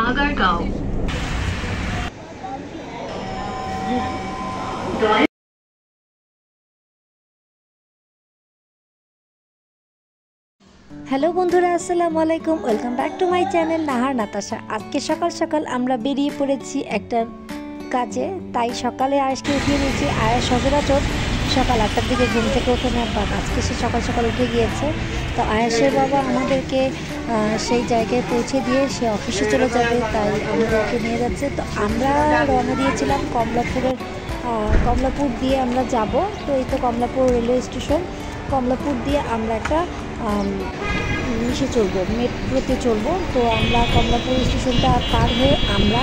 Agargaon. Hello বন্ধুরা, আসসালামু আলাইকুম। Welcome back to my channel Nahar Natasha. আজকে সকাল সকাল আমরা বেরিয়ে পড়েছি একটা কাজে, তাই সকালে আয়েশকে উঠিয়ে নিয়েছি। আয়েশ সচরাচর সকাল 8টার দিকে ঘুম থেকে ওঠে না, বাট আজকে সে সকাল সকাল উঠে গিয়েছে। তো আয়েশের বাবা আমাদেরকে সেই জায়গায় পৌঁছে দিয়ে সে অফিসে চলে যাবে, তাই আমাদেরকে নিয়ে যাচ্ছে। তো আমরা রওনা দিয়েছিলাম কমলাপুর দিয়ে আমরা যাব। তো এই তো কমলাপুর রেলওয়ে স্টেশন। কমলাপুর দিয়ে আমরা একটা চলবো, মেট্রোতে চলবো। তো আমরা কমলাপুর স্টেশনটা পার হয়ে আমরা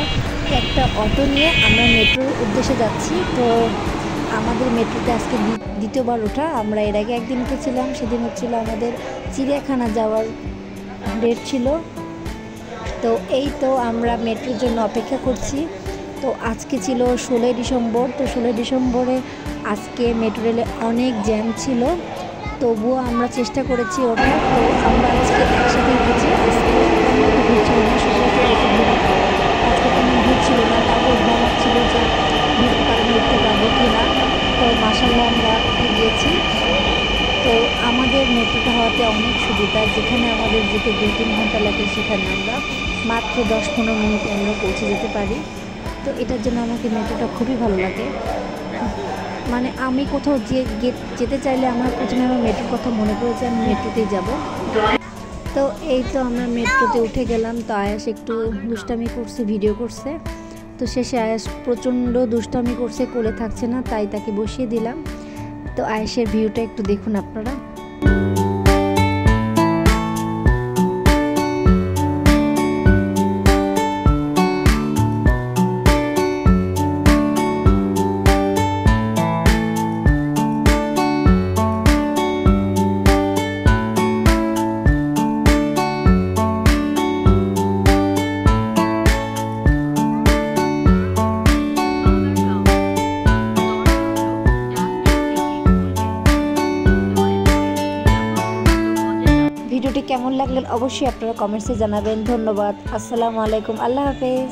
একটা অটো নিয়ে আমরা মেট্রোর উদ্দেশ্যে যাচ্ছি। তো আমাদের মেট্রোতে আজকে দ্বিতীয়বার ওঠা। আমরা এর আগে একদিন উঠেছিলাম, সেদিন হচ্ছিল আমাদের চিড়িয়াখানা যাওয়ার ডেট ছিল। তো এই তো আমরা মেট্রোর জন্য অপেক্ষা করছি। তো আজকে ছিল 16 ডিসেম্বর। তো 16 ডিসেম্বরে আজকে মেট্রো রেলে অনেক জ্যাম ছিল, তবুও আমরা চেষ্টা করেছি ওঠার। তো আমরা আজকে একসাথে উঠেছি। আজকে ভিড় ছিল না, আজকে তেমন ভিড় ছিল না, তারপর ভয় ছিল যে ভিড়ের কারণে উঠতে পারবো কি না। তো মাশাআল্লাহ আমরা উঠে গিয়েছি। তো আমাদের মেট্রোটা হওয়াতে অনেক সুবিধা, যেখানে আমাদের যেতে 2-3 ঘন্টা লাগে সেখানে আমরা মাত্র 10-15 মিনিটে আমরা পৌঁছে যেতে পারি। তো এটার জন্য আমাকে মেট্রোটা খুবই ভালো লাগে। মানে আমি কোথাও যেতে চাইলে আমার প্রথমে আমার মেট্রোর কথা মনে পড়েছে, আমি মেট্রোতেই যাব। তো এই তো আমরা মেট্রোতে উঠে গেলাম। তো আয়াস একটু দুষ্টামি করছে, ভিডিও করছে। তো শেষে আয়াস প্রচণ্ড দুষ্টামি করছে, কোলে থাকছে না, তাই তাকে বসিয়ে দিলাম। তো আয়াসের ভিউটা একটু দেখুন আপনারা। ভিডিওটি কেমন লাগলেন অবশ্যই আপনারা কমেন্টসে জানাবেন। ধন্যবাদ। আসসালামু আলাইকুম। আল্লাহ হাফেজ।